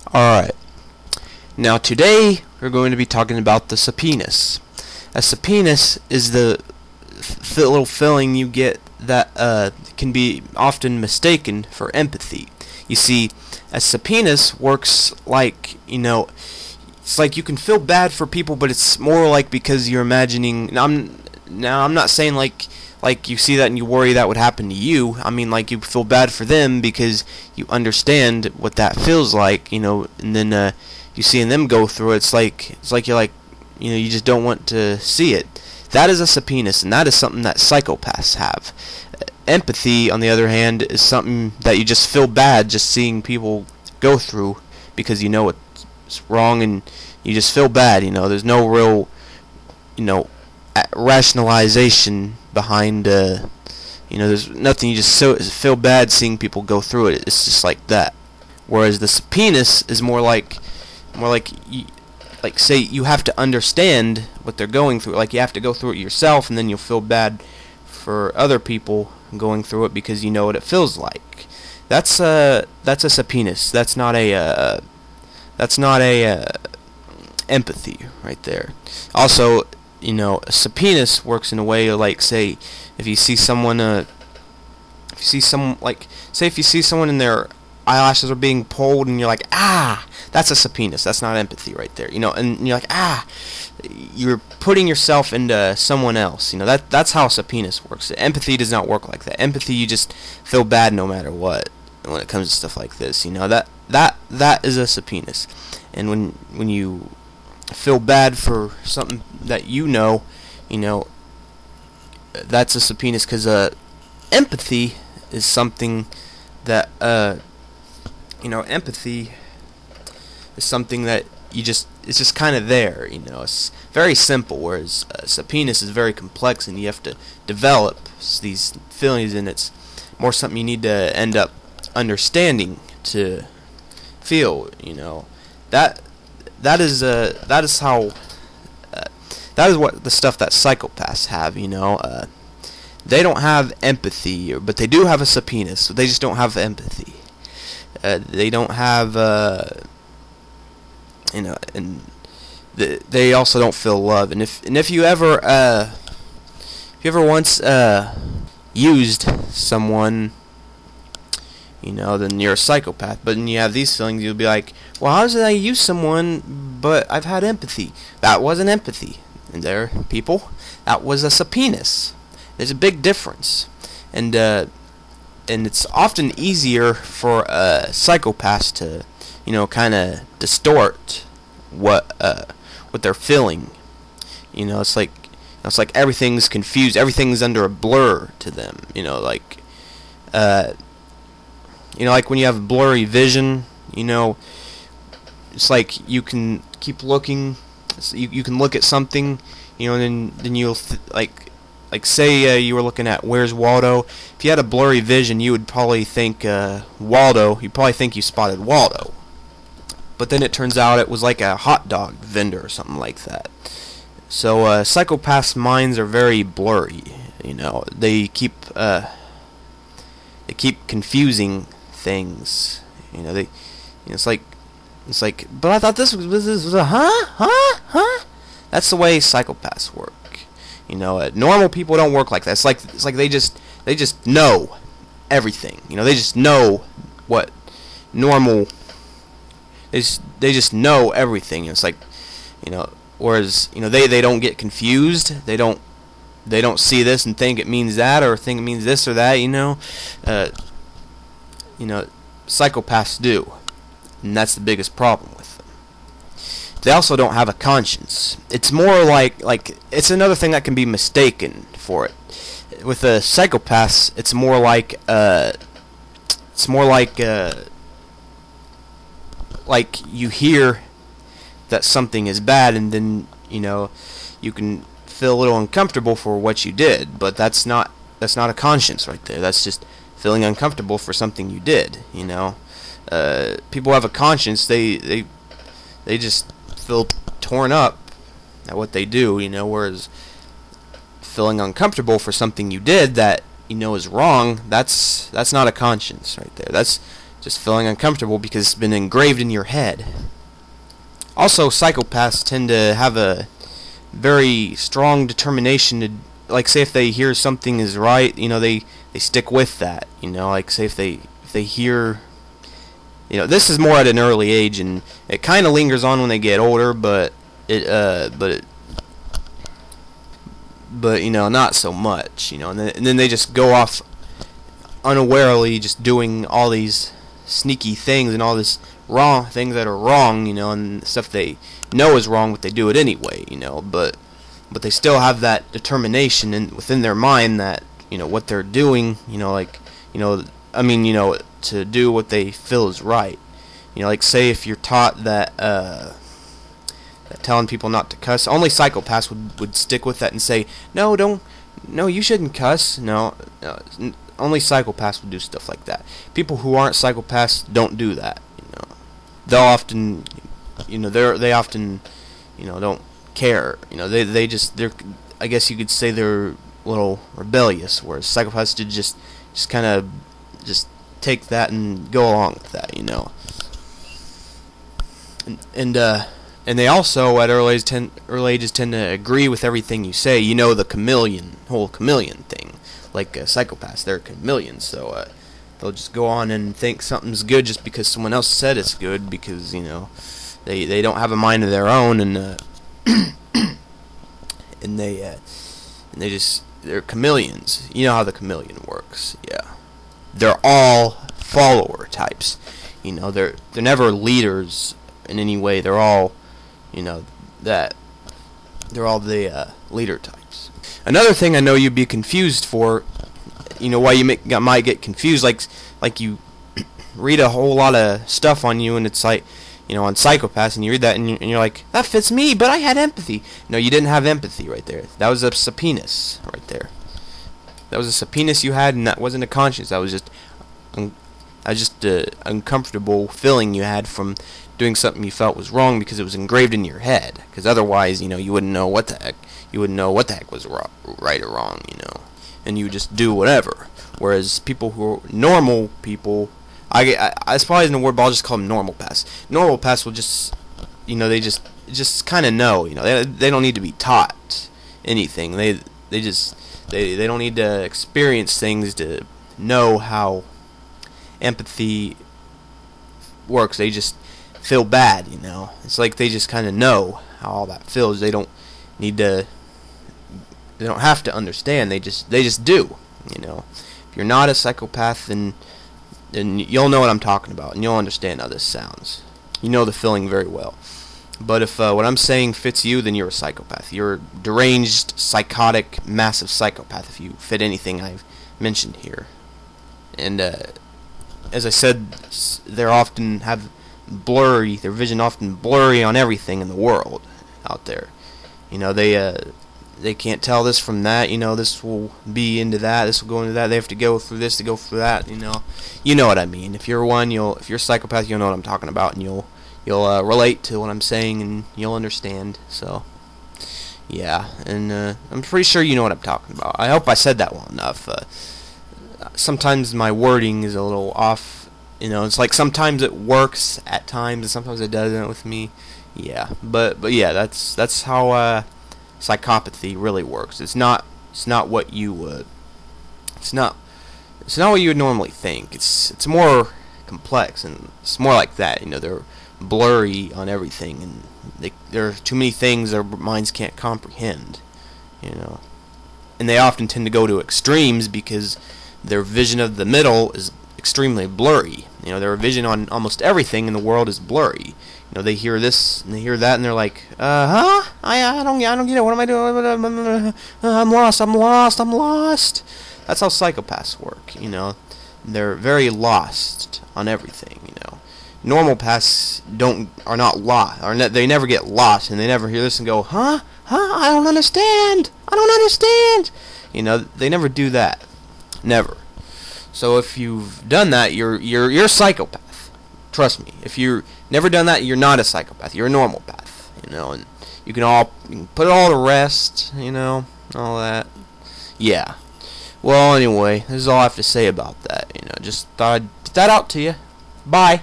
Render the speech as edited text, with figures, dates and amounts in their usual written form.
Alright, now today we're going to be talking about the subpoenas. A subpoenas is the little feeling you get that can be often mistaken for empathy. You see, a subpoenas works like, it's like you can feel bad for people, but it's more like because you're imagining. Now I'm not saying like you see that and you worry that would happen to you. I mean, like, you feel bad for them because you understand what that feels like, and then you seeing them go through it. It's like you're like, you just don't want to see it. That is a subpoenas, and that is something that psychopaths have. Empathy, on the other hand, is something that you just feel bad just seeing people go through because you know it's wrong and you just feel bad. There's no real, rationalization behind. There's nothing. You just feel bad seeing people go through it. It's just like that. Whereas the subpoenas is more like say you have to understand what they're going through. Like, you have to go through it yourself, and then you'll feel bad for other people going through it because you know what it feels like. That's a subpoenas. That's not a empathy right there. Also, a subpoenas works in a way like, say, if you see someone and their eyelashes are being pulled and you're like, that's a subpoenas. That's not empathy right there. And you're like, you're putting yourself into someone else. That's how subpoenas works. Empathy does not work like that. Empathy, you just feel bad no matter what when it comes to stuff like this. That is a subpoenas. And when you feel bad for something that that's a subpoenas, because empathy is something that empathy is something that it's just kind of there. It's very simple, whereas subpoenas is very complex and you have to develop these feelings, and it's more something you need to end up understanding to feel. That is how that is what the stuff that psychopaths have. They don't have empathy, but they do have a subpoenas. So they just don't have empathy. They don't have and they also don't feel love. And if you ever once used someone, then you're a psychopath. But when you have these feelings, you'll be like, well, how did I use someone, but I've had empathy? That wasn't empathy. And there, people, that was a subpoenas. There's a big difference. And it's often easier for psychopaths to, kind of distort what they're feeling. It's like everything's confused. Everything's under a blur to them. Like when you have blurry vision, it's like you can keep looking. So you can look at something, and then you'll like say you were looking at Where's Waldo. If you had a blurry vision, you would probably think Waldo. You'd probably think you spotted Waldo. But then it turns out it was like a hot dog vendor or something like that. So psychopaths' minds are very blurry. They keep confusing things. It's like, but I thought this was a huh? That's the way psychopaths work. Normal people don't work like that. It's like they just know everything. They just know what normal. They just know everything. It's like, whereas they don't get confused. They don't see this and think it means that, or think it means this or that. Psychopaths do, and that's the biggest problem with them. They also don't have a conscience. It's more like it's another thing that can be mistaken for it. With the psychopaths, it's more like you hear that something is bad, and then you can feel a little uncomfortable for what you did, but that's not a conscience right there. That's just feeling uncomfortable for something you did. People have a conscience. They just feel torn up at what they do, whereas feeling uncomfortable for something you did that is wrong, that's not a conscience right there. just feeling uncomfortable because it's been engraved in your head. Also, psychopaths tend to have a very strong determination to, like, say if they hear something is right, they stick with that. Like, say if they hear, this is more at an early age, and it kind of lingers on when they get older, but not so much, and then they just go off unawarely, just doing all these sneaky things and all this wrong things that are wrong, and stuff they know is wrong, but they do it anyway, but they still have that determination within their mind that, what they're doing, to do what they feel is right. Like, say if you're taught that telling people not to cuss, only psychopaths would stick with that and say, no, you shouldn't cuss. No, only psychopaths would do stuff like that. People who aren't psychopaths don't do that. They'll often, they often, don't care. They're, I guess you could say they're a little rebellious, whereas psychopaths just kind of just take that and go along with that, And they also at early ages tend to agree with everything you say. The whole chameleon thing. Like psychopaths, they're chameleons, so they'll just go on and think something's good just because someone else said it's good, because they don't have a mind of their own, and and they're chameleons. You know how the chameleon works, yeah. They're all follower types. They're never leaders in any way. They're all, they're all the leader types. Another thing I know you'd be confused for, why you might get confused, like you read a whole lot of stuff on you, and it's like, on psychopaths, and you read that, and you're like, that fits me, but I had empathy. No, you didn't have empathy right there. That was a subpoenas right there. That was a subpoenas you had, and that wasn't a conscience. That was just uncomfortable feeling you had from doing something you felt was wrong because it was engraved in your head. Because otherwise, you wouldn't know what the heck. You wouldn't know what the heck was right or wrong, and you would just do whatever. Whereas people who are normal people, it's probably isn't a word, but I'll just call them normal paths. Normal paths will just, they just kind of know, they don't need to be taught anything. They don't need to experience things to know how empathy works. They just feel bad, It's like they just kind of know how all that feels. They don't have to understand. They just do, If you're not a psychopath, then you'll know what I'm talking about, and you'll understand how this sounds. You know the feeling very well. But if what I'm saying fits you, then you're a psychopath. You're a deranged, psychotic, massive psychopath if you fit anything I've mentioned here. And as I said, their vision often blurry on everything in the world out there. They can't tell this from that. This will be into that. This will go into that. They have to go through this to go through that. You know what I mean. If you're if you're a psychopath, you'll know what I'm talking about, and you'll relate to what I'm saying, and you'll understand. So, yeah, and I'm pretty sure you know what I'm talking about. I hope I said that well enough. Sometimes my wording is a little off. It's like sometimes it works at times, and sometimes it doesn't with me. Yeah, but yeah, that's how psychopathy really works. It's not what you would. It's not what you would normally think. It's more complex, and it's more like that. They're blurry on everything, and there are too many things their minds can't comprehend. And they often tend to go to extremes because their vision of the middle is extremely blurry. Their vision on almost everything in the world is blurry. They hear this and they hear that, and they're like, huh? I don't get it. What am I doing? I'm lost. That's how psychopaths work. They're very lost on everything. Normal paths are not lost, they never get lost, and they never hear this and go, huh? I don't understand. They never do that. Never. So if you've done that, you're a psychopath. Trust me. If you've never done that, you're not a psychopath. You're a normal path. And you can put it all to rest. All that. Yeah. Well, anyway, this is all I have to say about that. Just thought I'd get that out to you. Bye.